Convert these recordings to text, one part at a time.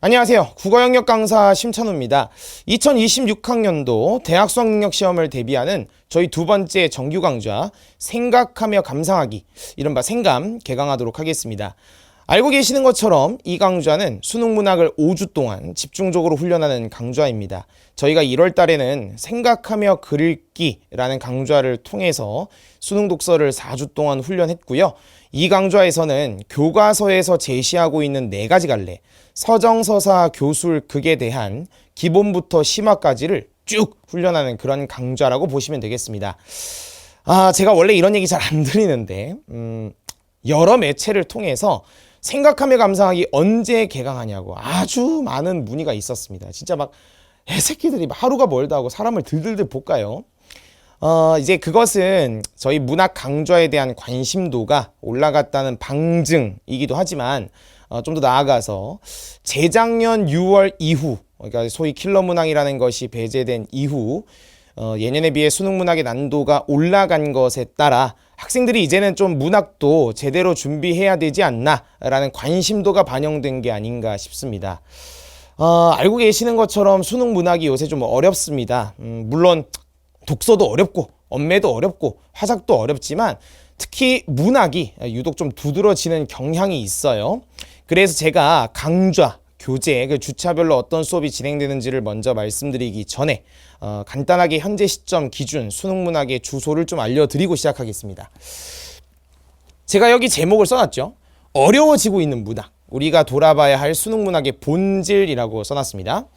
안녕하세요. 국어영역 강사 심찬우입니다. 2026학년도 대학 수학능력 시험을 대비하는 저희 두 번째 정규 강좌 생각하며 감상하기, 이른바 생감 개강하도록 하겠습니다. 알고 계시는 것처럼 이 강좌는 수능 문학을 5주 동안 집중적으로 훈련하는 강좌입니다. 저희가 1월 달에는 생각하며 글읽기라는 강좌를 통해서 수능 독서를 4주 동안 훈련했고요. 이 강좌에서는 교과서에서 제시하고 있는 4가지 갈래, 서정서사 교술 극에 대한 기본부터 심화까지를 쭉 훈련하는 그런 강좌라고 보시면 되겠습니다. 제가 원래 이런 얘기 잘 안 드리는데 여러 매체를 통해서 생각하며 감상하기 언제 개강하냐고 아주 많은 문의가 있었습니다. 진짜 막 애새끼들이 하루가 멀다 하고 사람을 들들들 볶아요. 이제 그것은 저희 문학 강좌에 대한 관심도가 올라갔다는 방증이기도 하지만 좀 더 나아가서 재작년 6월 이후, 그러니까 소위 킬러 문항이라는 것이 배제된 이후 예년에 비해 수능 문학의 난도가 올라간 것에 따라 학생들이 이제는 좀 문학도 제대로 준비해야 되지 않나 라는 관심도가 반영된 게 아닌가 싶습니다. 알고 계시는 것처럼 수능 문학이 요새 좀 어렵습니다. 물론 독서도 어렵고 언매도 어렵고 화작도 어렵지만 특히 문학이 유독 좀 두드러지는 경향이 있어요. 그래서 제가 강좌, 교재, 그 주차별로 어떤 수업이 진행되는지를 먼저 말씀드리기 전에 간단하게 현재 시점 기준 수능 문학의 주소를 좀 알려드리고 시작하겠습니다. 제가 여기 제목을 써놨죠. 어려워지고 있는 문학, 우리가 돌아봐야 할 수능 문학의 본질이라고 써놨습니다.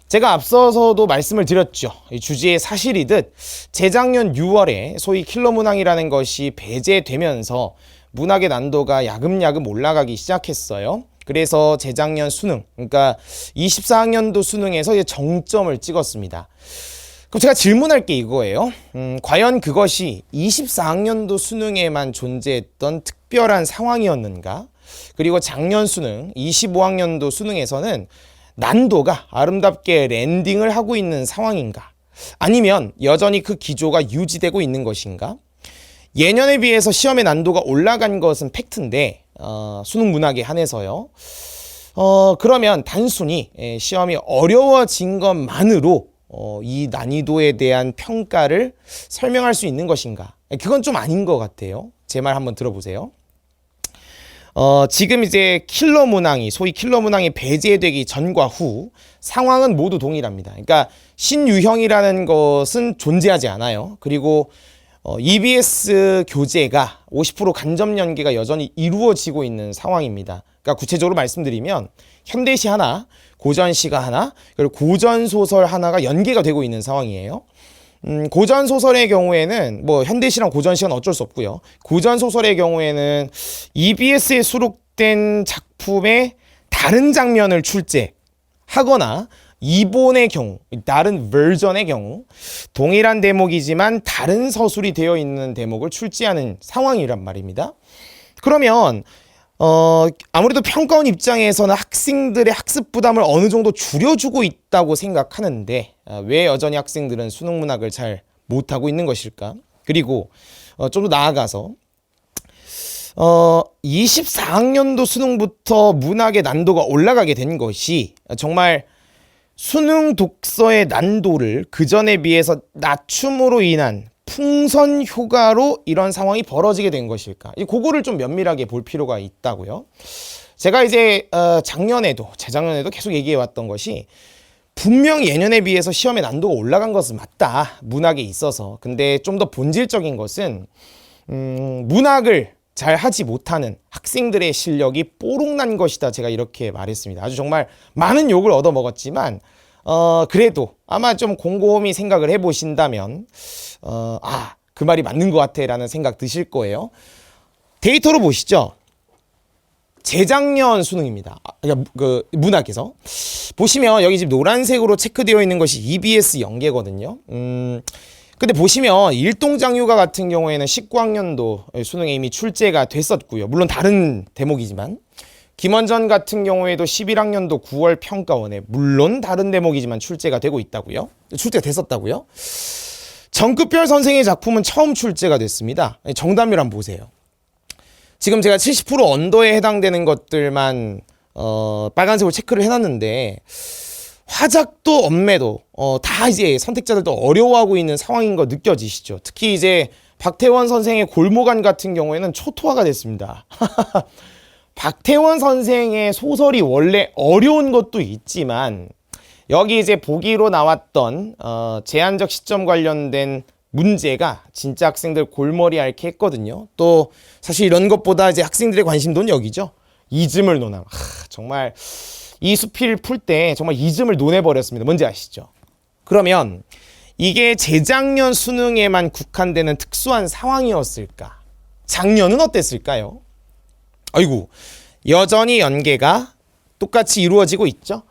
제가 앞서서도 말씀을 드렸죠. 이 주제의 사실이듯 재작년 6월에 소위 킬러 문항이라는 것이 배제되면서 문학의 난도가 야금야금 올라가기 시작했어요. 그래서 재작년 수능, 그러니까 24학년도 수능에서 이제 정점을 찍었습니다. 그럼 제가 질문할 게 이거예요. 과연 그것이 24학년도 수능에만 존재했던 특별한 상황이었는가? 그리고 작년 수능, 25학년도 수능에서는 난도가 아름답게 랜딩을 하고 있는 상황인가? 아니면 여전히 그 기조가 유지되고 있는 것인가? 예년에 비해서 시험의 난도가 올라간 것은 팩트인데 수능 문학에 한해서요. 그러면 단순히 시험이 어려워진 것만으로 이 난이도에 대한 평가를 설명할 수 있는 것인가? 그건 좀 아닌 것 같아요. 제 말 한번 들어보세요. 지금 이제 킬러 문항이, 소위 킬러 문항이 배제되기 전과 후 상황은 모두 동일합니다. 그러니까 신유형이라는 것은 존재하지 않아요. 그리고 EBS 교재가 50% 간접 연계가 여전히 이루어지고 있는 상황입니다. 그러니까 구체적으로 말씀드리면 현대시 하나, 고전시가 하나, 그리고 고전소설 하나가 연계가 되고 있는 상황이에요. 고전소설의 경우에는 뭐 현대시랑 고전시는 어쩔 수 없고요. 고전소설의 경우에는 EBS에 수록된 작품의 다른 장면을 출제하거나 이본의 경우, 다른 버전의 경우 동일한 대목이지만 다른 서술이 되어 있는 대목을 출제하는 상황이란 말입니다. 그러면 아무래도 평가원 입장에서는 학생들의 학습 부담을 어느 정도 줄여주고 있다고 생각하는데 왜 여전히 학생들은 수능 문학을 잘 못하고 있는 것일까? 그리고 좀 더 나아가서 24학년도 수능부터 문학의 난도가 올라가게 된 것이 정말 수능 독서의 난도를 그전에 비해서 낮춤으로 인한 풍선 효과로 이런 상황이 벌어지게 된 것일까? 그거를 좀 면밀하게 볼 필요가 있다고요. 제가 이제 작년에도 재작년에도 계속 얘기해 왔던 것이 분명 예년에 비해서 시험의 난도가 올라간 것은 맞다. 문학에 있어서. 근데 좀 더 본질적인 것은 문학을 잘 하지 못하는 학생들의 실력이 뽀록난 것이다. 제가 이렇게 말했습니다. 아주 정말 많은 욕을 얻어먹었지만 그래도 아마 좀 곰곰이 생각을 해보신다면 그 말이 맞는 것 같아 라는 생각 드실 거예요. 데이터로 보시죠. 재작년 수능입니다. 그 문학에서 보시면 여기 지금 노란색으로 체크되어 있는 것이 EBS 연계거든요. 근데 보시면 일동장유가 같은 경우에는 19학년도 수능에 이미 출제가 됐었고요. 물론 다른 대목이지만 김원전 같은 경우에도 11학년도 9월 평가원에 물론 다른 대목이지만 출제가 되고 있다고요. 출제가 됐었다고요. 정급별 선생의 작품은 처음 출제가 됐습니다. 정답률 한번 보세요. 지금 제가 70% 언더에 해당되는 것들만 빨간색으로 체크를 해놨는데 화작도 엄매도 다 이제 선택자들도 어려워하고 있는 상황인 거 느껴지시죠? 특히 이제 박태원 선생의 골모간 같은 경우에는 초토화가 됐습니다. 박태원 선생의 소설이 원래 어려운 것도 있지만 여기 이제 보기로 나왔던 제한적 시점 관련된 문제가 진짜 학생들 골머리 앓게 했거든요. 또 사실 이런 것보다 이제 학생들의 관심도는 여기죠. 이즘을 논함. 정말 이 수필 풀 때 정말 이즘을 논해버렸습니다. 뭔지 아시죠? 그러면 이게 재작년 수능에만 국한되는 특수한 상황이었을까? 작년은 어땠을까요? 아이고, 여전히 연계가 똑같이 이루어지고 있죠.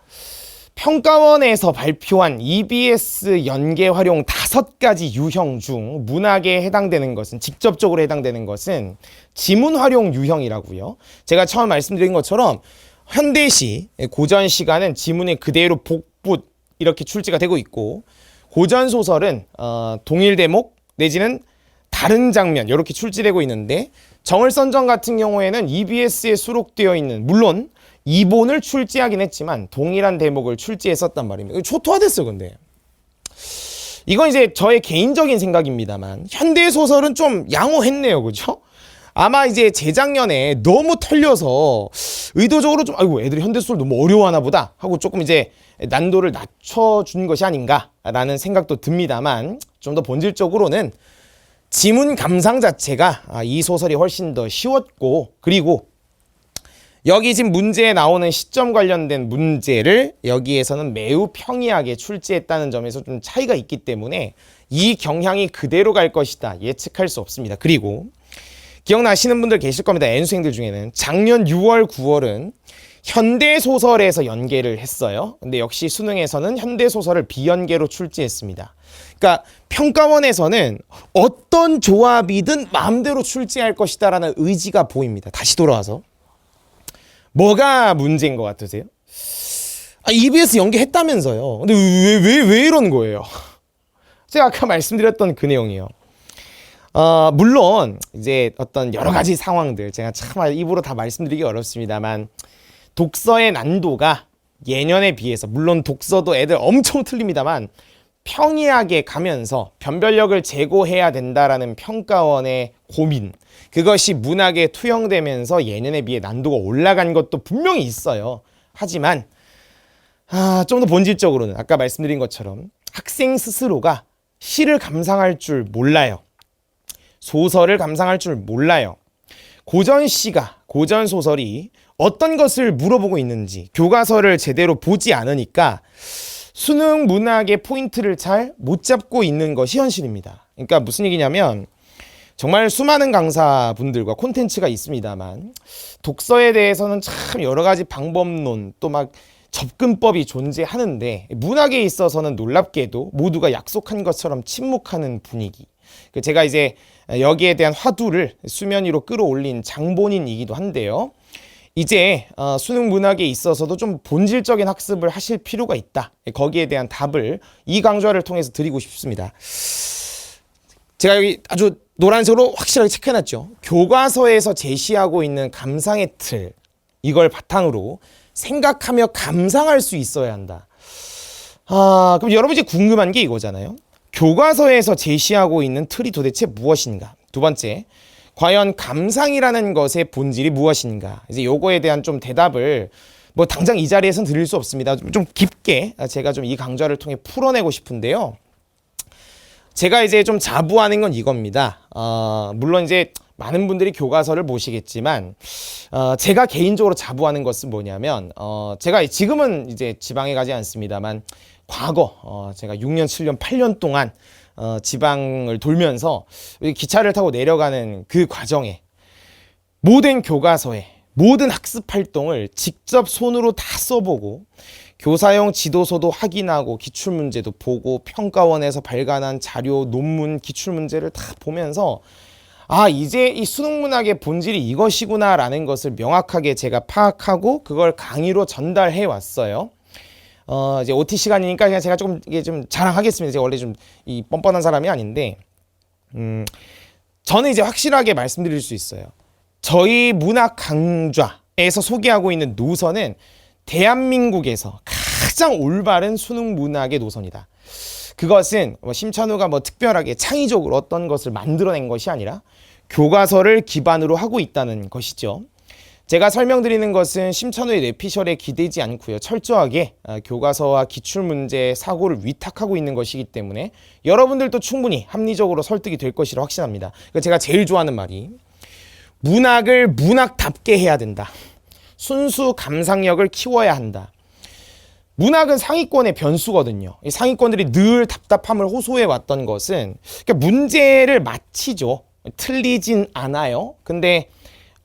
평가원에서 발표한 EBS 연계 활용 5가지 유형 중 문학에 해당되는 것은, 직접적으로 해당되는 것은 지문 활용 유형이라고요. 제가 처음 말씀드린 것처럼 현대시 고전 시가는 지문이 그대로 복붙 이렇게 출제가 되고 있고, 고전 소설은 동일 대목 내지는 다른 장면 이렇게 출제되고 있는데, 정을선정 같은 경우에는 EBS에 수록되어 있는, 물론 이본을 출제하긴 했지만 동일한 대목을 출제했었단 말입니다. 초토화됐어. 근데 이건 이제 저의 개인적인 생각입니다만 현대 소설은 좀 양호했네요. 그죠? 아마 이제 재작년에 너무 털려서 의도적으로 좀 아이고 애들이 현대 소설 너무 어려워하나 보다 하고 조금 이제 난도를 낮춰준 것이 아닌가라는 생각도 듭니다만, 좀 더 본질적으로는 지문 감상 자체가 이 소설이 훨씬 더 쉬웠고, 그리고 여기 지금 문제에 나오는 시점 관련된 문제를 여기에서는 매우 평이하게 출제했다는 점에서 좀 차이가 있기 때문에 이 경향이 그대로 갈 것이다 예측할 수 없습니다. 그리고 기억나시는 분들 계실 겁니다. N수생들 중에는 작년 6월, 9월은 현대소설에서 연계를 했어요. 근데 역시 수능에서는 현대소설을 비연계로 출제했습니다. 그러니까 평가원에서는 어떤 조합이든 마음대로 출제할 것이다 라는 의지가 보입니다. 다시 돌아와서 뭐가 문제인 것 같으세요? EBS 연계했다면서요. 근데 왜 이런 거예요? 제가 아까 말씀드렸던 그 내용이에요. 물론 이제 어떤 여러 가지 상황들, 제가 참 입으로 다 말씀드리기 어렵습니다만, 독서의 난도가 예년에 비해서, 물론 독서도 애들 엄청 틀립니다만 평이하게 가면서 변별력을 제고해야 된다라는 평가원의 고민, 그것이 문학에 투영되면서 예년에 비해 난도가 올라간 것도 분명히 있어요. 하지만 좀 더 본질적으로는 아까 말씀드린 것처럼 학생 스스로가 시를 감상할 줄 몰라요. 소설을 감상할 줄 몰라요. 고전 시가, 고전 소설이 어떤 것을 물어보고 있는지 교과서를 제대로 보지 않으니까 수능 문학의 포인트를 잘 못 잡고 있는 것이 현실입니다. 그러니까 무슨 얘기냐면, 정말 수많은 강사분들과 콘텐츠가 있습니다만 독서에 대해서는 참 여러 가지 방법론, 또 막 접근법이 존재하는데 문학에 있어서는 놀랍게도 모두가 약속한 것처럼 침묵하는 분위기. 제가 이제 여기에 대한 화두를 수면 위로 끌어올린 장본인이기도 한데요. 이제 수능 문학에 있어서도 좀 본질적인 학습을 하실 필요가 있다. 거기에 대한 답을 이 강좌를 통해서 드리고 싶습니다. 제가 여기 아주 노란색으로 확실하게 체크해놨죠. 교과서에서 제시하고 있는 감상의 틀, 이걸 바탕으로 생각하며 감상할 수 있어야 한다. 그럼 여러분이 궁금한 게 이거잖아요. 교과서에서 제시하고 있는 틀이 도대체 무엇인가? 두 번째, 과연 감상이라는 것의 본질이 무엇인가? 이제 요거에 대한 좀 대답을 뭐 당장 이 자리에서는 드릴 수 없습니다. 좀 깊게 제가 좀 이 강좌를 통해 풀어내고 싶은데요. 제가 이제 좀 자부하는 건 이겁니다. 물론 이제 많은 분들이 교과서를 보시겠지만, 제가 개인적으로 자부하는 것은 뭐냐면, 제가 지금은 이제 지방에 가지 않습니다만, 과거, 제가 6년, 7년, 8년 동안 지방을 돌면서 기차를 타고 내려가는 그 과정에 모든 교과서에 모든 학습 활동을 직접 손으로 다 써보고 교사용 지도서도 확인하고 기출문제도 보고 평가원에서 발간한 자료, 논문, 기출문제를 다 보면서 이제 이 수능문학의 본질이 이것이구나 라는 것을 명확하게 제가 파악하고 그걸 강의로 전달해 왔어요. 이제 OT 시간이니까 그냥 제가 조금 이게 좀 자랑하겠습니다. 제가 원래 좀 이 뻔뻔한 사람이 아닌데, 저는 이제 확실하게 말씀드릴 수 있어요. 저희 문학 강좌, 에서 소개하고 있는 노선은 대한민국에서 가장 올바른 수능 문학의 노선이다. 그것은 심찬우가 특별하게 창의적으로 어떤 것을 만들어낸 것이 아니라 교과서를 기반으로 하고 있다는 것이죠. 제가 설명드리는 것은 심찬우의 뇌피셜에 기대지 않고요. 철저하게 교과서와 기출문제 사고를 위탁하고 있는 것이기 때문에 여러분들도 충분히 합리적으로 설득이 될 것이라 확신합니다. 제가 제일 좋아하는 말이 문학을 문학답게 해야 된다. 순수 감상력을 키워야 한다. 문학은 상위권의 변수거든요. 이 상위권들이 늘 답답함을 호소해 왔던 것은 문제를 맞히죠. 틀리진 않아요. 근데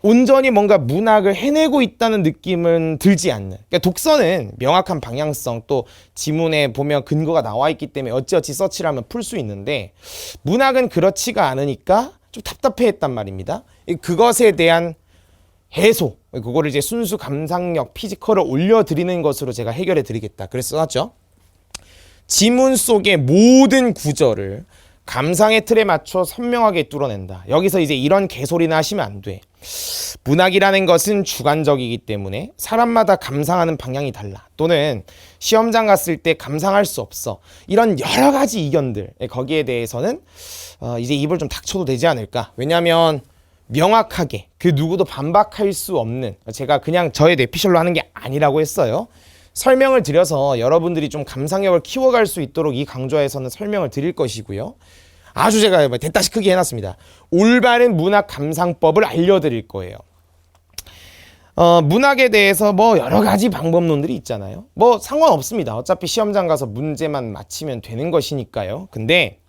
온전히 뭔가 문학을 해내고 있다는 느낌은 들지 않는. 독서는 명확한 방향성 또 지문에 보면 근거가 나와 있기 때문에 어찌어찌 서치를 하면 풀 수 있는데 문학은 그렇지가 않으니까 좀 답답해했단 말입니다. 그것에 대한 해소, 그거를 이제 순수 감상력, 피지컬을 올려드리는 것으로 제가 해결해 드리겠다. 그래서 써놨죠. 지문 속의 모든 구절을 감상의 틀에 맞춰 선명하게 뚫어낸다. 여기서 이제 이런 개소리나 하시면 안 돼. 문학이라는 것은 주관적이기 때문에 사람마다 감상하는 방향이 달라. 또는 시험장 갔을 때 감상할 수 없어. 이런 여러 가지 이견들, 거기에 대해서는 이제 입을 좀 닥쳐도 되지 않을까. 왜냐하면 명확하게 그 누구도 반박할 수 없는, 제가 그냥 저의 뇌피셜로 하는 게 아니라고 했어요. 설명을 드려서 여러분들이 좀 감상력을 키워갈 수 있도록 이 강좌에서는 설명을 드릴 것이고요. 아주 제가 대따시 크게 해놨습니다. 올바른 문학 감상법을 알려드릴 거예요. 문학에 대해서 여러 가지 방법론들이 있잖아요. 상관없습니다. 어차피 시험장 가서 문제만 맞히면 되는 것이니까요. 근데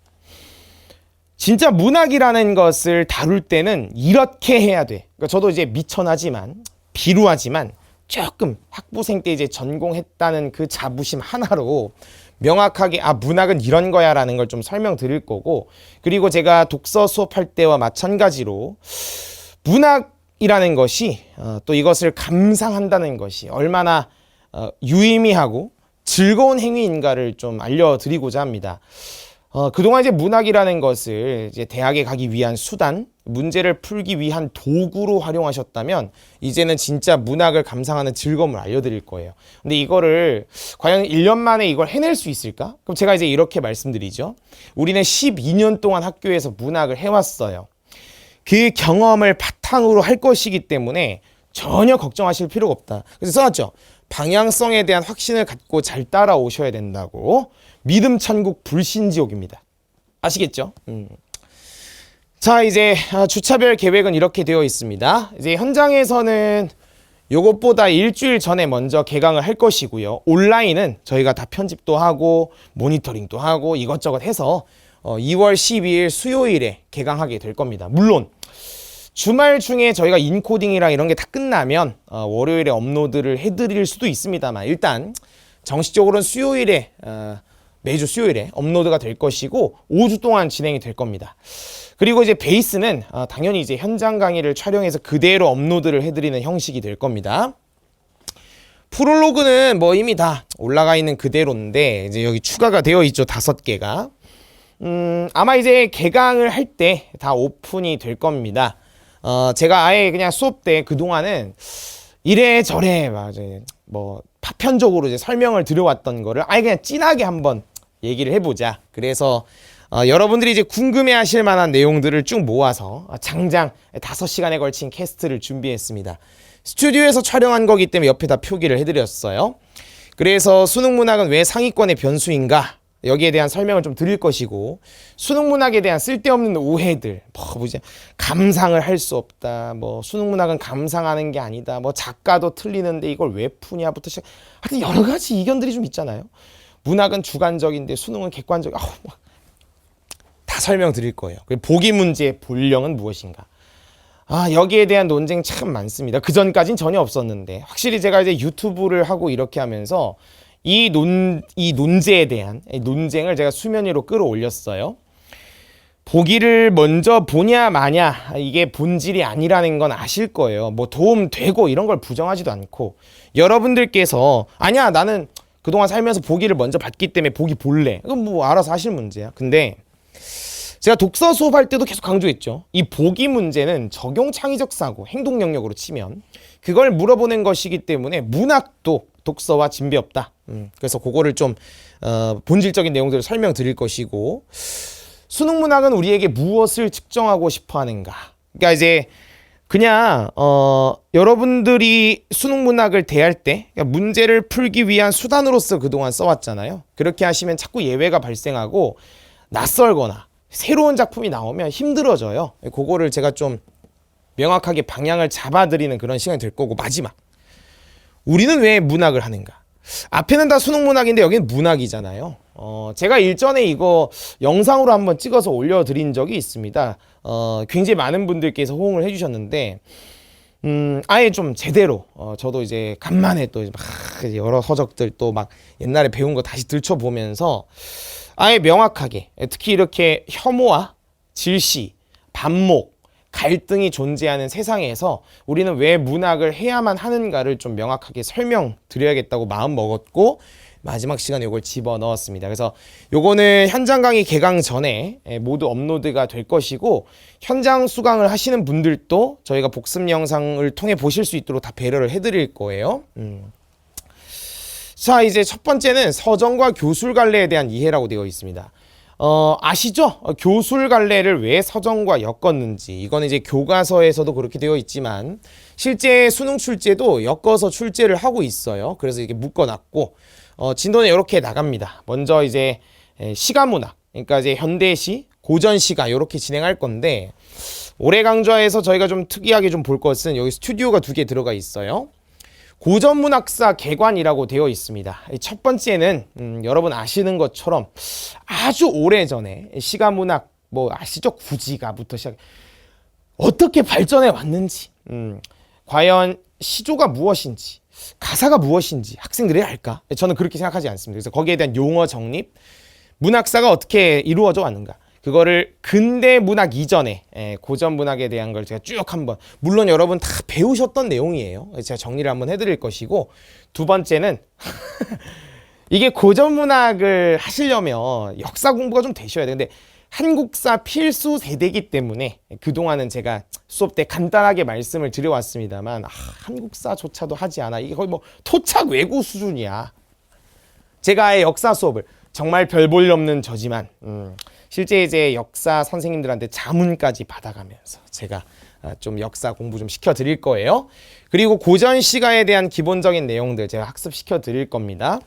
진짜 문학이라는 것을 다룰 때는 이렇게 해야 돼. 그러니까 저도 이제 미천하지만, 비루하지만 조금 학부생 때 이제 전공했다는 그 자부심 하나로 명확하게 문학은 이런 거야 라는 걸 좀 설명드릴 거고, 그리고 제가 독서 수업할 때와 마찬가지로 문학이라는 것이 또 이것을 감상한다는 것이 얼마나 유의미하고 즐거운 행위인가를 좀 알려드리고자 합니다. 그동안 이제 문학이라는 것을 이제 대학에 가기 위한 수단, 문제를 풀기 위한 도구로 활용하셨다면 이제는 진짜 문학을 감상하는 즐거움을 알려드릴 거예요. 근데 이거를 과연 1년 만에 이걸 해낼 수 있을까? 그럼 제가 이제 이렇게 말씀드리죠. 우리는 12년 동안 학교에서 문학을 해왔어요. 그 경험을 바탕으로 할 것이기 때문에 전혀 걱정하실 필요가 없다. 그래서 써놨죠. 방향성에 대한 확신을 갖고 잘 따라오셔야 된다고. 믿음 천국 불신 지옥입니다. 아시겠죠? 자, 이제 주차별 계획은 이렇게 되어 있습니다. 이제 현장에서는 요것보다 일주일 전에 먼저 개강을 할 것이고요. 온라인은 저희가 다 편집도 하고 모니터링도 하고 이것저것 해서 2월 12일 수요일에 개강하게 될 겁니다. 물론 주말 중에 저희가 인코딩이랑 이런 게 다 끝나면 월요일에 업로드를 해드릴 수도 있습니다만 일단 정식적으로는 수요일에 매주 수요일에 업로드가 될 것이고 5주 동안 진행이 될 겁니다. 그리고 이제 베이스는 당연히 이제 현장 강의를 촬영해서 그대로 업로드를 해드리는 형식이 될 겁니다. 프롤로그는 이미 다 올라가 있는 그대로인데 이제 여기 추가가 되어 있죠. 5개가. 아마 이제 개강을 할 때 다 오픈이 될 겁니다. 제가 아예 그냥 수업 때 그동안은 이래저래 파편적으로 이제 설명을 드려왔던 거를 아예 그냥 진하게 한번 얘기를 해보자. 그래서 여러분들이 이제 궁금해 하실 만한 내용들을 쭉 모아서 장장 5시간에 걸친 캐스트를 준비했습니다. 스튜디오에서 촬영한 거기 때문에 옆에다 표기를 해드렸어요. 그래서 수능문학은 왜 상위권의 변수인가? 여기에 대한 설명을 좀 드릴 것이고, 수능문학에 대한 쓸데없는 오해들, 감상을 할 수 없다, 수능문학은 감상하는 게 아니다, 작가도 틀리는데 이걸 왜 푸냐부터 시작, 하여튼 여러 가지 이견들이 좀 있잖아요. 문학은 주관적인데 수능은 객관적. 다 설명드릴 거예요. 그리고 보기 문제의 본령은 무엇인가? 여기에 대한 논쟁 참 많습니다. 그 전까진 전혀 없었는데 확실히 제가 이제 유튜브를 하고 이렇게 하면서 이 논제에 대한 논쟁을 제가 수면 위로 끌어올렸어요. 보기를 먼저 보냐 마냐 이게 본질이 아니라는 건 아실 거예요. 도움 되고 이런 걸 부정하지도 않고, 여러분들께서 아니야 나는 그동안 살면서 보기를 먼저 봤기 때문에 보기 볼래. 그건 알아서 하실 문제야. 근데 제가 독서 수업할 때도 계속 강조했죠. 이 보기 문제는 적용 창의적 사고, 행동 영역으로 치면 그걸 물어보는 것이기 때문에 문학도 독서와 진배 없다. 그래서 그거를 좀 본질적인 내용들을 설명드릴 것이고, 수능 문학은 우리에게 무엇을 측정하고 싶어 하는가. 그러니까 이제 그냥 여러분들이 수능 문학을 대할 때 그러니까 문제를 풀기 위한 수단으로서 그동안 써왔잖아요. 그렇게 하시면 자꾸 예외가 발생하고 낯설거나 새로운 작품이 나오면 힘들어져요. 그거를 제가 좀 명확하게 방향을 잡아드리는 그런 시간이 될 거고, 마지막, 우리는 왜 문학을 하는가. 앞에는 다 수능 문학인데 여기는 문학이잖아요. 제가 일전에 이거 영상으로 한번 찍어서 올려드린 적이 있습니다. 굉장히 많은 분들께서 호응을 해주셨는데, 아예 좀 제대로, 저도 이제 간만에 또 막 여러 서적들 또 막 옛날에 배운 거 다시 들춰보면서 아예 명확하게, 특히 이렇게 혐오와 질시, 반목, 갈등이 존재하는 세상에서 우리는 왜 문학을 해야만 하는가를 좀 명확하게 설명드려야겠다고 마음 먹었고, 마지막 시간에 이걸 집어넣었습니다. 그래서 요거는 현장 강의 개강 전에 모두 업로드가 될 것이고, 현장 수강을 하시는 분들도 저희가 복습 영상을 통해 보실 수 있도록 다 배려를 해드릴 거예요. 자, 이제 첫 번째는 서정과 교술갈래에 대한 이해라고 되어 있습니다. 아시죠? 교술갈래를 왜 서정과 엮었는지. 이건 이제 교과서에서도 그렇게 되어 있지만 실제 수능 출제도 엮어서 출제를 하고 있어요. 그래서 이게 묶어놨고, 진도는 이렇게 나갑니다. 먼저 이제 시가문학, 그러니까 이제 현대시, 고전시가 이렇게 진행할 건데, 올해 강좌에서 저희가 좀 특이하게 좀 볼 것은 여기 스튜디오가 2개 들어가 있어요. 고전문학사 개관이라고 되어 있습니다. 첫 번째는 여러분 아시는 것처럼 아주 오래전에 시가문학, 뭐 아시죠? 구지가부터 시작, 어떻게 발전해 왔는지, 과연 시조가 무엇인지, 가사가 무엇인지 학생들이 알까? 저는 그렇게 생각하지 않습니다. 그래서 거기에 대한 용어 정립, 문학사가 어떻게 이루어져 왔는가, 그거를 근대 문학 이전에 고전 문학에 대한 걸 제가 쭉 한번, 물론 여러분 다 배우셨던 내용이에요. 제가 정리를 한번 해드릴 것이고, 두 번째는 이게 고전 문학을 하시려면 역사 공부가 좀 되셔야 돼요. 근데 한국사 필수 세대이기 때문에 그동안은 제가 수업 때 간단하게 말씀을 드려왔습니다만, 한국사조차도 하지 않아. 이게 거의 뭐 토착 외고 수준이야. 제가 아예 역사 수업을, 정말 별 볼 없는 저지만 실제 이제 역사 선생님들한테 자문까지 받아가면서 제가 좀 역사 공부 좀 시켜드릴 거예요. 그리고 고전 시가에 대한 기본적인 내용들 제가 학습시켜 드릴 겁니다.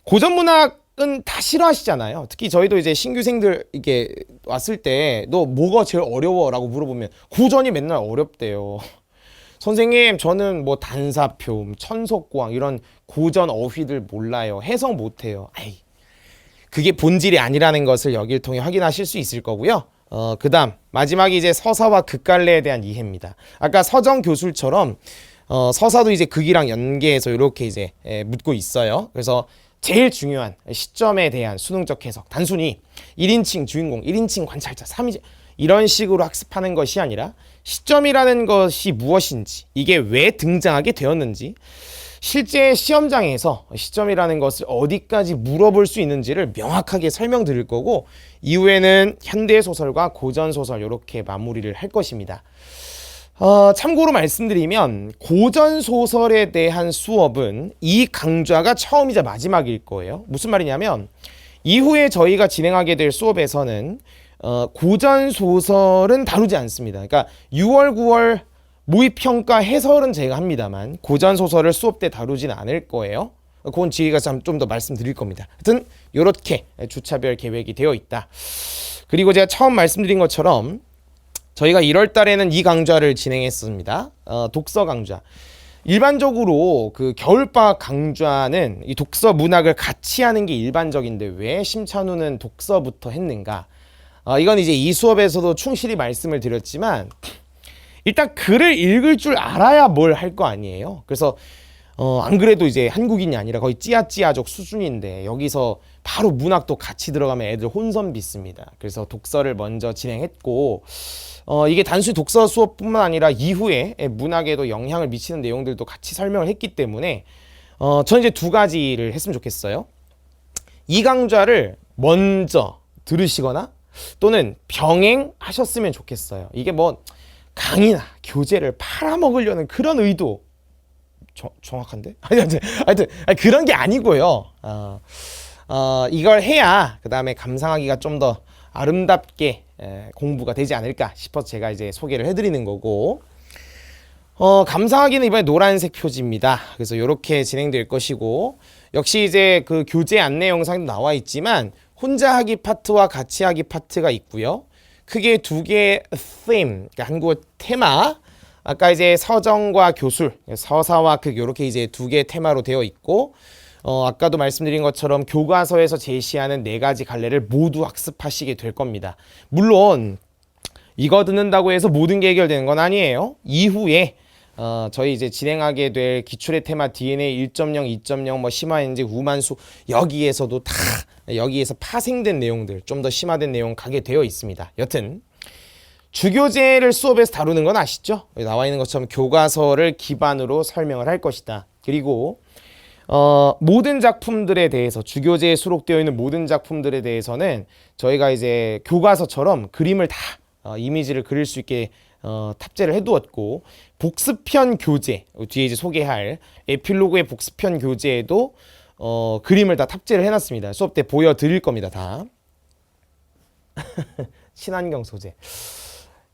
고전 문학은 다 싫어하시잖아요. 특히 저희도 이제 신규생들 이게 왔을 때 너 뭐가 제일 어려워? 라고 물어보면 고전이 맨날 어렵대요. 선생님, 저는 뭐 단사표, 천석고왕 이런 고전 어휘들 몰라요. 해석 못해요. 아이, 그게 본질이 아니라는 것을 여기를 통해 확인하실 수 있을 거고요. 그 다음 마지막이 이제 서사와 극갈래에 대한 이해입니다. 아까 서정 교술처럼 서사도 이제 극이랑 연계해서 이렇게 이제 묻고 있어요. 그래서 제일 중요한 시점에 대한 수능적 해석, 단순히 1인칭 주인공, 1인칭 관찰자, 3인칭 이런 식으로 학습하는 것이 아니라 시점이라는 것이 무엇인지, 이게 왜 등장하게 되었는지, 실제 시험장에서 시점이라는 것을 어디까지 물어볼 수 있는지를 명확하게 설명드릴 거고, 이후에는 현대소설과 고전소설 이렇게 마무리를 할 것입니다. 참고로 말씀드리면 고전소설에 대한 수업은 이 강좌가 처음이자 마지막일 거예요. 무슨 말이냐면 이후에 저희가 진행하게 될 수업에서는 고전소설은 다루지 않습니다. 그러니까 6월, 9월 모의평가 해설은 제가 합니다만 고전소설을 수업 때 다루지는 않을 거예요. 그건 지혜가 좀 더 말씀드릴 겁니다. 하여튼 이렇게 주차별 계획이 되어 있다. 그리고 제가 처음 말씀드린 것처럼 저희가 1월 달에는 이 강좌를 진행했습니다. 독서 강좌. 일반적으로 그 겨울방학 강좌는 이 독서 문학을 같이 하는 게 일반적인데 왜 심찬우는 독서부터 했는가? 이건 이제 이 수업에서도 충실히 말씀을 드렸지만 일단 글을 읽을 줄 알아야 뭘 할 거 아니에요. 그래서 안 그래도 이제 한국인이 아니라 거의 찌아찌아족 수준인데 여기서 바로 문학도 같이 들어가면 애들 혼선 빚습니다. 그래서 독서를 먼저 진행했고, 이게 단순히 독서 수업뿐만 아니라 이후에 문학에도 영향을 미치는 내용들도 같이 설명을 했기 때문에 저는 이제 2가지를 했으면 좋겠어요. 이 강좌를 먼저 들으시거나 또는 병행하셨으면 좋겠어요. 이게 뭐 강의나 교재를 팔아먹으려는 그런 의도 정확한데? 하여튼 그런 게 아니고요. 이걸 해야 그 다음에 감상하기가 좀 더 아름답게 공부가 되지 않을까 싶어서 제가 이제 소개를 해드리는 거고, 감상하기는 이번에 노란색 표지입니다. 그래서 이렇게 진행될 것이고, 역시 이제 그 교재 안내 영상도 나와 있지만 혼자 하기 파트와 같이 하기 파트가 있고요. 크게 두 개의 theme, 그러니까 한국어 테마, 아까 이제 서정과 교술, 서사와 극 이렇게 이제 두 개의 테마로 되어 있고, 아까도 말씀드린 것처럼 교과서에서 제시하는 4가지 갈래를 모두 학습하시게 될 겁니다. 물론 이거 듣는다고 해서 모든 게 해결되는 건 아니에요. 이후에 저희 이제 진행하게 될 기출의 테마 DNA 1.0, 2.0, 뭐 심화인지 우만수, 여기에서도 다 여기에서 파생된 내용들, 좀 더 심화된 내용 가게 되어 있습니다. 여튼 주교재를 수업에서 다루는 건 아시죠? 나와 있는 것처럼 교과서를 기반으로 설명을 할 것이다. 그리고 모든 작품들에 대해서, 주교재에 수록되어 있는 모든 작품들에 대해서는 저희가 이제 교과서처럼 그림을 다 이미지를 그릴 수 있게 탑재를 해두었고, 복습편 교재, 뒤에 이제 소개할 에필로그의 복습편 교재에도 그림을 다 탑재를 해놨습니다. 수업 때 보여드릴 겁니다. 다. 친환경 소재.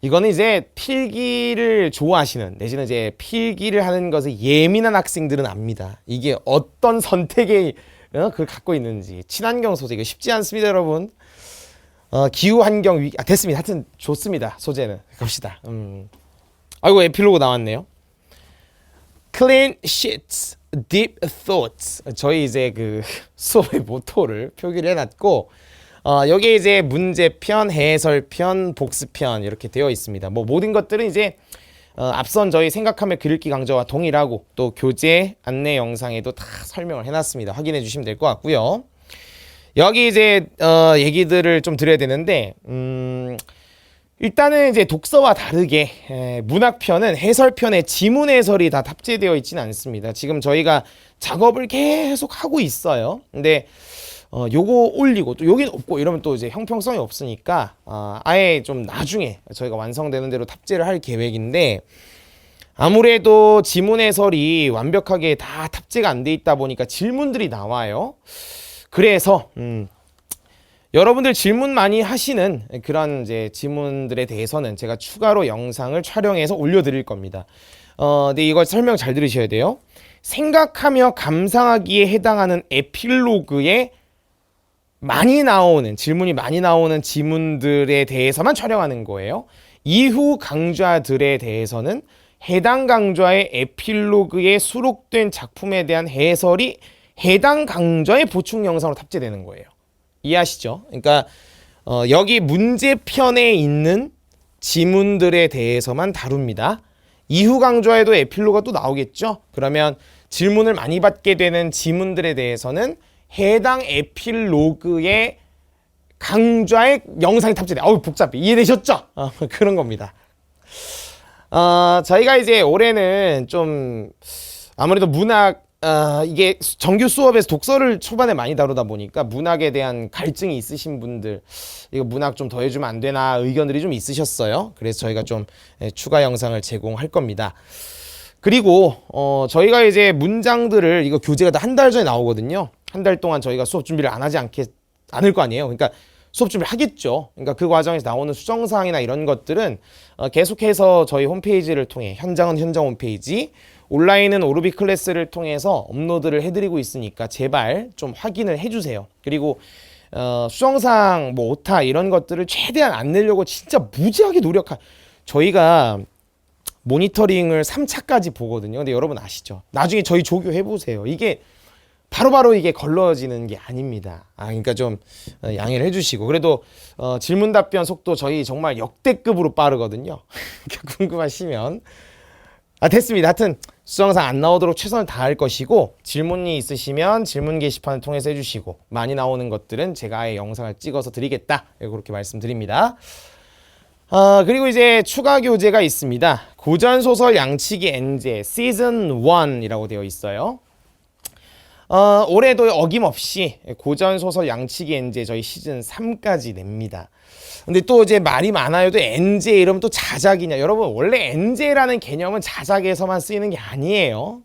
이거는 이제 필기를 좋아하시는, 내지는 이제 필기를 하는 것에 예민한 학생들은 압니다. 이게 어떤 선택의 그걸 갖고 있는지. 친환경 소재, 이거 쉽지 않습니다, 여러분. 기후 환경 위기. 됐습니다. 하여튼 좋습니다. 소재는 갑시다. 아이고, 에필로그 나왔네요. Clean sheets, deep thoughts. 저희 이제 그 수업의 모토를 표기를 해놨고, 여기에 이제 문제편, 해설편, 복습편 이렇게 되어 있습니다. 뭐 모든 것들은 이제 앞선 저희 생각하며 글읽기 강좌와 동일하고, 또 교재 안내 영상에도 다 설명을 해놨습니다. 확인해 주시면 될 것 같고요. 여기 이제 얘기들을 좀 드려야 되는데, 일단은 이제 독서와 다르게 문학편은 해설편에 지문 해설이 다 탑재되어 있지는 않습니다. 지금 저희가 작업을 계속 하고 있어요. 근데 요거 올리고 또 여기는 없고 이러면 또 이제 형평성이 없으니까 아예 좀 나중에 저희가 완성되는 대로 탑재를 할 계획인데, 아무래도 지문 해설이 완벽하게 다 탑재가 안 돼 있다 보니까 질문들이 나와요. 그래서 여러분들 질문 많이 하시는 그런 이제 질문들에 대해서는 제가 추가로 영상을 촬영해서 올려드릴 겁니다. 근데 이걸 설명 잘 들으셔야 돼요. 생각하며 감상하기에 해당하는 에필로그에 많이 나오는, 질문이 많이 나오는 지문들에 대해서만 촬영하는 거예요. 이후 강좌들에 대해서는 해당 강좌의 에필로그에 수록된 작품에 대한 해설이 해당 강좌의 보충 영상으로 탑재되는 거예요. 이해하시죠? 그러니까 여기 문제편에 있는 지문들에 대해서만 다룹니다. 이후 강좌에도 에필로그가 또 나오겠죠? 그러면 질문을 많이 받게 되는 지문들에 대해서는 해당 에필로그의 강좌의 영상이 탑재돼. 복잡해. 이해되셨죠? 그런 겁니다. 저희가 이제 올해는 좀 아무래도 문학, 이게 정규 수업에서 독서를 초반에 많이 다루다 보니까 문학에 대한 갈증이 있으신 분들, 이거 문학 좀 더 해주면 안 되나 의견들이 좀 있으셨어요. 그래서 저희가 좀 추가 영상을 제공할 겁니다. 그리고 저희가 이제 문장들을, 이거 교재가 다 한 달 전에 나오거든요. 한 달 동안 저희가 수업 준비를 안 하지 않을 거 아니에요. 그러니까 수업 준비를 하겠죠. 그러니까 그 과정에서 나오는 수정사항이나 이런 것들은 계속해서 저희 홈페이지를 통해, 현장은 현장 홈페이지, 온라인은 오르비 클래스를 통해서 업로드를 해드리고 있으니까 제발 좀 확인을 해주세요. 그리고 수정사항, 뭐 오타 이런 것들을 최대한 안 내려고 진짜 무지하게 저희가 모니터링을 3차까지 보거든요. 근데 여러분 아시죠? 나중에 저희 조교 해보세요. 이게 바로바로 이게 걸러지는 게 아닙니다. 그러니까 좀 양해를 해주시고, 그래도 질문 답변 속도 저희 정말 역대급으로 빠르거든요. 궁금하시면. 됐습니다. 하여튼 수정사항 안 나오도록 최선을 다할 것이고, 질문이 있으시면 질문 게시판을 통해서 해주시고, 많이 나오는 것들은 제가 아예 영상을 찍어서 드리겠다, 그렇게 말씀드립니다. 그리고 이제 추가 교재가 있습니다. 고전소설 양치기 엔제 시즌 1이라고 되어 있어요. 올해도 어김없이 고전소설 양치기 엔제 저희 시즌 3까지 냅니다. 근데 또 이제 말이 많아요. 또 엔제 이러면 또 자작이냐. 여러분, 원래 엔제라는 개념은 자작에서만 쓰이는 게 아니에요.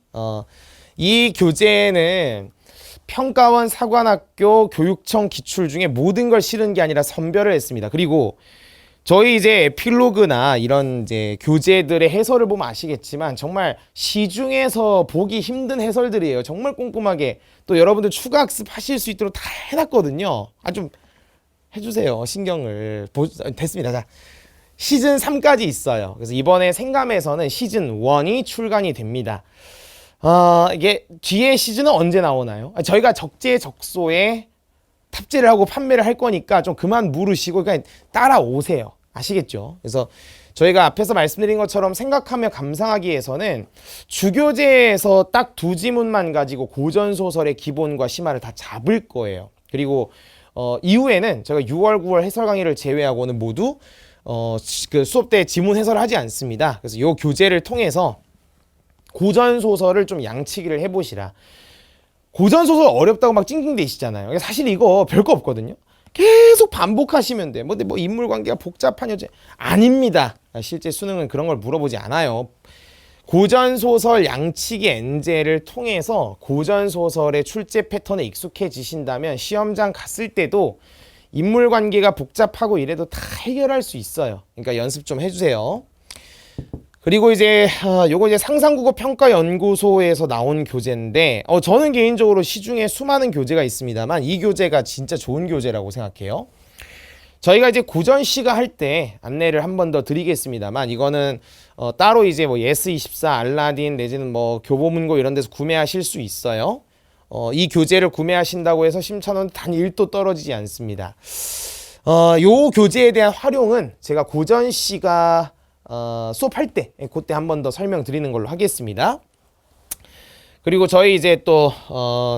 이 교재는 평가원, 사관학교, 교육청 기출 중에 모든 걸 실은 게 아니라 선별을 했습니다. 그리고 저희 이제 에필로그나 이런 이제 교재들의 해설을 보면 아시겠지만 정말 시중에서 보기 힘든 해설들이에요. 정말 꼼꼼하게 또 여러분들 추가 학습하실 수 있도록 다 해놨거든요. 좀 해주세요. 신경을. 됐습니다. 자, 시즌 3까지 있어요. 그래서 이번에 생감에서는 시즌 1이 출간이 됩니다. 이게 뒤에 시즌은 언제 나오나요? 저희가 적재적소에 탑재를 하고 판매를 할 거니까 좀 그만 물으시고 그냥 따라오세요. 아시겠죠? 그래서 저희가 앞에서 말씀드린 것처럼 생각하며 감상하기에서는 주교재에서 딱 두 지문만 가지고 고전소설의 기본과 심화를 다 잡을 거예요. 그리고 이후에는 제가 6월, 9월 해설 강의를 제외하고는 모두 그 수업 때 지문 해설을 하지 않습니다. 그래서 이 교재를 통해서 고전소설을 좀 양치기를 해보시라. 고전소설 어렵다고 막 찡찡대시잖아요. 사실 이거 별거 없거든요. 계속 반복하시면 돼. 뭐 인물관계가 복잡한 여제 아닙니다. 실제 수능은 그런 걸 물어보지 않아요. 고전소설 양치기 엔제를 통해서 고전소설의 출제 패턴에 익숙해지신다면 시험장 갔을 때도 인물관계가 복잡하고 이래도 다 해결할 수 있어요. 그러니까 연습 좀 해주세요. 그리고 이제 요거 이제 상상국어 평가연구소에서 나온 교재인데 저는 개인적으로 시중에 수많은 교재가 있습니다만 이 교재가 진짜 좋은 교재라고 생각해요. 저희가 이제 고전시가 할 때 안내를 한 번 더 드리겠습니다만 이거는 따로 이제 뭐 예스24, 알라딘 내지는 뭐 교보문고 이런 데서 구매하실 수 있어요. 이 교재를 구매하신다고 해서 심찬원 단 1도 떨어지지 않습니다. 요 교재에 대한 활용은 제가 고전시가 수업할 때 그때 한 번 더 설명드리는 걸로 하겠습니다. 그리고 저희 이제 또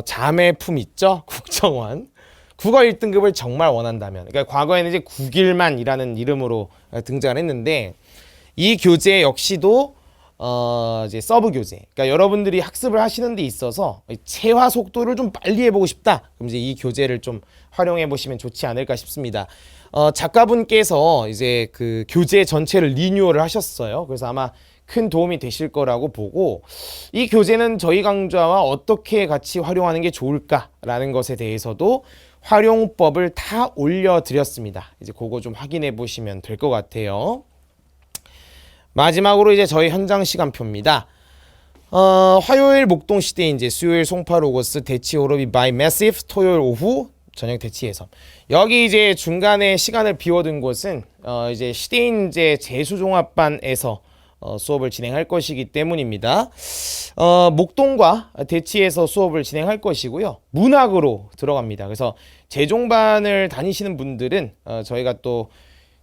자매품 있죠? 국정원 국어 1등급을 정말 원한다면, 그러니까 과거에는 이제 국일만이라는 이름으로 등장을 했는데 이 교재 역시도 이제 서브 교재. 그러니까 여러분들이 학습을 하시는 데 있어서 체화 속도를 좀 빨리 해보고 싶다. 그럼 이제 이 교재를 좀 활용해 보시면 좋지 않을까 싶습니다. 작가분께서 이제 그 교재 전체를 리뉴얼을 하셨어요. 그래서 아마 큰 도움이 되실 거라고 보고 이 교재는 저희 강좌와 어떻게 같이 활용하는 게 좋을까라는 것에 대해서도 활용법을 다 올려드렸습니다. 이제 그거 좀 확인해 보시면 될 것 같아요. 마지막으로 이제 저희 현장 시간표입니다. 화요일 목동시대 이제 수요일 송파로고스 대치 오로비 바이 매시브 토요일 오후 저녁 대치 예선. 여기 이제 중간에 시간을 비워둔 곳은 이제 시대인재 재수종합반에서 수업을 진행할 것이기 때문입니다. 목동과 대치에서 수업을 진행할 것이고요. 문학으로 들어갑니다. 그래서 재종반을 다니시는 분들은 저희가 또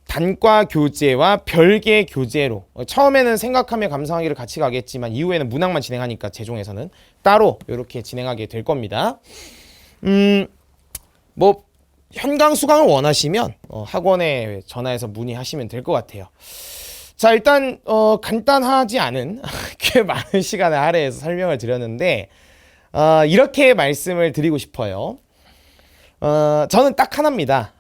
단과 교재와 별개 교재로 처음에는 생각하며 감상하기를 같이 가겠지만 이후에는 문학만 진행하니까 재종에서는 따로 이렇게 진행하게 될 겁니다. 뭐 현강 수강을 원하시면 학원에 전화해서 문의하시면 될 것 같아요. 자, 일단 간단하지 않은 꽤 많은 시간을 할애해서 설명을 드렸는데 이렇게 말씀을 드리고 싶어요. 저는 딱 하나입니다.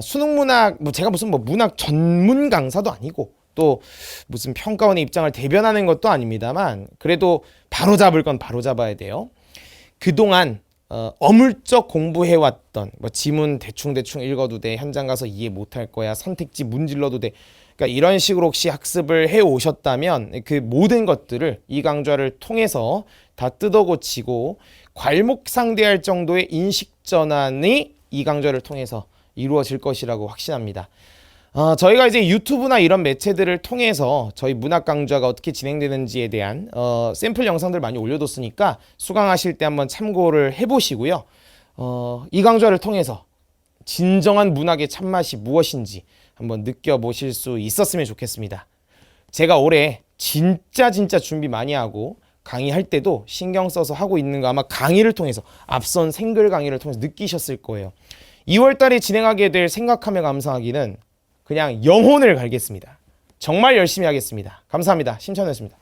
수능문학 제가 무슨 문학 전문 강사도 아니고 또 무슨 평가원의 입장을 대변하는 것도 아닙니다만 그래도 바로잡을 건 바로잡아야 돼요. 그동안 어물쩍 공부해왔던 지문 대충 읽어도 돼, 현장 가서 이해 못할 거야, 선택지 문질러도 돼, 그러니까 이런 식으로 혹시 학습을 해 오셨다면 그 모든 것들을 이 강좌를 통해서 다 뜯어고치고 괄목상대할 정도의 인식 전환이 이 강좌를 통해서 이루어질 것이라고 확신합니다. 저희가 이제 유튜브나 이런 매체들을 통해서 저희 문학 강좌가 어떻게 진행되는지에 대한 샘플 영상들 많이 올려뒀으니까 수강하실 때 한번 참고를 해보시고요. 이 강좌를 통해서 진정한 문학의 참맛이 무엇인지 한번 느껴보실 수 있었으면 좋겠습니다. 제가 올해 진짜 준비 많이 하고 강의할 때도 신경 써서 하고 있는 거 아마 강의를 통해서 앞선 생글 강의를 통해서 느끼셨을 거예요. 2월 달에 진행하게 될 생각하며 감상하기는 그냥 영혼을 갈겠습니다. 정말 열심히 하겠습니다. 감사합니다. 신천우였습니다.